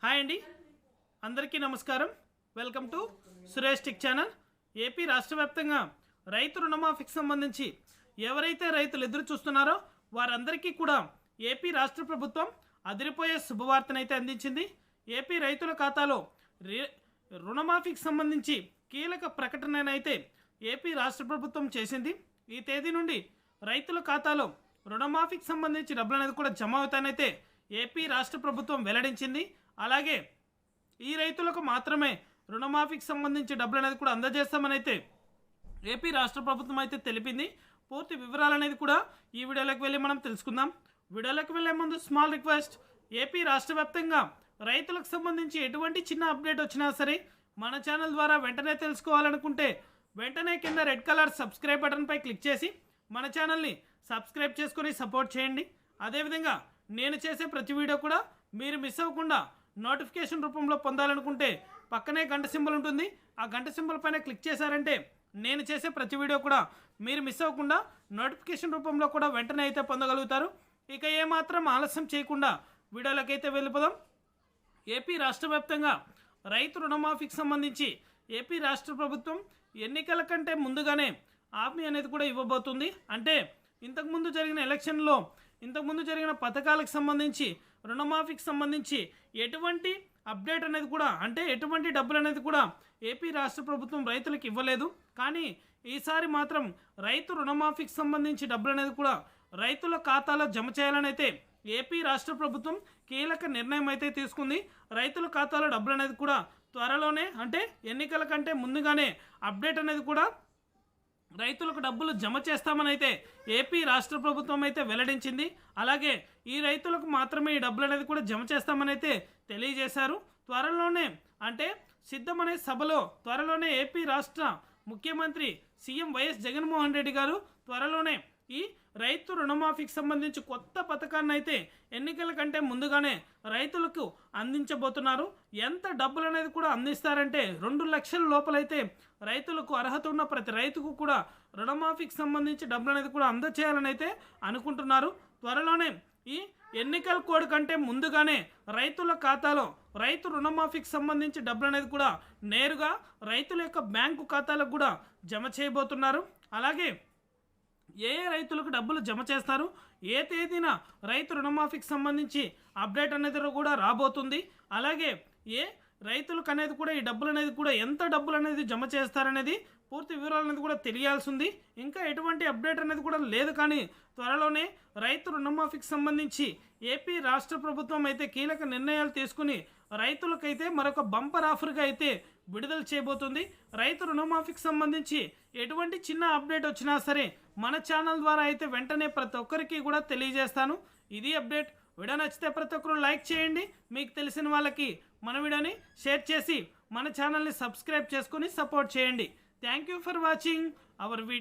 Hi అండి, అందరికీ నమస్కారం. Welcome to Suresh tech channel. AP రాష్ట్ర వ్యాప్తంగా రైతు రుణమాఫీకి సంబంధించి ఎవరైతే రైతులు ఎదురు చూస్తున్నారో వారందరికీ కూడా ఏపీ రాష్ట్ర ప్రభుత్వం అదిరిపోయే శుభవార్తనైతే అందించింది. ఏపీ రైతుల ఖాతాలో రుణమాఫీకి సంబంధించి కీలక ప్రకటననైతే ఏపీ రాష్ట్ర ప్రభుత్వం చేసింది. ఈ తేదీ నుండి రైతుల ఖాతాలో రుణమాఫీకి సంబంధించి డబ్బులు అనేది కూడా జమ అవుతానైతే ఏపీ రాష్ట్ర ప్రభుత్వం వెల్లడించింది. అలాగే ఈ రైతులకు మాత్రమే రుణమాఫీకి సంబంధించి డబ్బులు అనేది కూడా అందజేస్తామని అయితే ఏపీ రాష్ట్ర ప్రభుత్వం అయితే తెలిపింది. పూర్తి వివరాలు అనేది కూడా ఈ వీడియోలోకి వెళ్ళి మనం తెలుసుకుందాం. వీడియోలోకి వెళ్ళే ముందు స్మాల్ రిక్వెస్ట్, ఏపీ రాష్ట్ర వ్యాప్తంగా రైతులకు సంబంధించి ఎటువంటి చిన్న అప్డేట్ వచ్చినా సరే మన ఛానల్ ద్వారా వెంటనే తెలుసుకోవాలనుకుంటే వెంటనే కింద రెడ్ కలర్ సబ్స్క్రైబ్ బటన్పై క్లిక్ చేసి మన ఛానల్ని సబ్స్క్రైబ్ చేసుకొని సపోర్ట్ చేయండి. అదేవిధంగా నేను చేసే ప్రతి వీడియో కూడా మీరు మిస్ అవ్వకుండా నోటిఫికేషన్ రూపంలో పొందాలనుకుంటే పక్కనే గంట సింబల్ ఉంటుంది. ఆ గంట సింబల్ పైన క్లిక్ చేశారంటే నేను చేసే ప్రతి వీడియో కూడా మీరు మిస్ అవ్వకుండా నోటిఫికేషన్ రూపంలో కూడా వెంటనే అయితే పొందగలుగుతారు. ఇక ఏమాత్రం ఆలస్యం చేయకుండా వీడియోలోకి అయితే వెళ్ళిపోదాం. ఏపీ రాష్ట్ర వ్యాప్తంగా రైతు రుణమాఫీకి సంబంధించి ఏపీ రాష్ట్ర ప్రభుత్వం ఎన్నికల కంటే ముందుగానే హామీ అనేది కూడా ఇవ్వబోతుంది. అంటే ఇంతకుముందు జరిగిన ఎలక్షన్లో ఇంతకుముందు జరిగిన పథకాలకు సంబంధించి రుణమాఫీకి సంబంధించి ఎటువంటి అప్డేట్ అనేది కూడా అంటే ఎటువంటి డబ్బులు అనేది కూడా ఏపీ రాష్ట్ర ప్రభుత్వం రైతులకు ఇవ్వలేదు. కానీ ఈసారి మాత్రం రైతు రుణమాఫీకి సంబంధించి డబ్బులు అనేది కూడా రైతుల ఖాతాలో జమ చేయాలని అయితే ఏపీ రాష్ట్ర ప్రభుత్వం కీలక నిర్ణయం అయితే తీసుకుంది. రైతుల ఖాతాలో డబ్బులు అనేది కూడా త్వరలోనే అంటే ఎన్నికల కంటే ముందుగానే అప్డేట్ అనేది కూడా రైతులకు డబ్బులు జమ చేస్తామని అయితే ఏపీ రాష్ట్ర ప్రభుత్వం అయితే వెల్లడించింది. అలాగే ఈ రైతులకు మాత్రమే ఈ డబ్బులు అనేది కూడా జమ చేస్తామని అయితే తెలియజేశారు. త్వరలోనే అంటే సిద్ధమనే సభలో త్వరలోనే ఏపీ రాష్ట్ర ముఖ్యమంత్రి సీఎం వైఎస్ జగన్మోహన్ రెడ్డి గారు త్వరలోనే ఈ రైతు రుణమాఫీకి సంబంధించి కొత్త పథకాన్ని అయితే ఎన్నికల కంటే ముందుగానే రైతులకు అందించబోతున్నారు. ఎంత డబ్బులు అనేది కూడా అందిస్తారంటే 2 లక్షల లోపలైతే రైతులకు అర్హత ఉన్న ప్రతి రైతుకు కూడా రుణమాఫీకి సంబంధించి డబ్బులు అనేది కూడా అందచేయాలని అయితే అనుకుంటున్నారు. త్వరలోనే ఈ ఎన్నికల కోడ్ కంటే ముందుగానే రైతుల ఖాతాలో రైతు రుణమాఫీకి సంబంధించి డబ్బులు అనేది కూడా నేరుగా రైతుల యొక్క బ్యాంకు ఖాతాలకు కూడా జమ చేయబోతున్నారు. అలాగే ఏ రైతులకు డబ్బులు జమ చేస్తారు, ఏ తేదీన రైతు రుణమాఫీకి సంబంధించి అప్డేట్ అనేది కూడా రాబోతుంది. అలాగే ఏ రైతులకు అనేది కూడా ఈ డబ్బులు అనేది కూడా ఎంత డబ్బులు అనేది జమ చేస్తారనేది పూర్తి వివరాలు అనేది కూడా తెలియాల్సి ఉంది. ఇంకా ఎటువంటి అప్డేట్ అనేది కూడా లేదు. కానీ త్వరలోనే రైతు రుణమాఫీకి సంబంధించి ఏపీ రాష్ట్ర ప్రభుత్వం అయితే కీలక నిర్ణయాలు తీసుకుని రైతులకైతే మరొక బంపర్ ఆఫర్గా అయితే విడుదల చేయబోతుంది. రైతు రుణమాఫీకి సంబంధించి ఎటువంటి చిన్న అప్డేట్ వచ్చినా సరే మన ఛానల్ ద్వారా అయితే వెంటనే ప్రతి ఒక్కరికి కూడా తెలియజేస్తాను. ఇది అప్డేట్. వీడియో నచ్చితే ప్రతి ఒక్కరు లైక్ చేయండి. మీకు తెలిసిన వాళ్ళకి మన వీడియోని షేర్ చేసి మన ఛానల్ని సబ్స్క్రైబ్ చేసుకొని సపోర్ట్ చేయండి. Thank you for watching our video.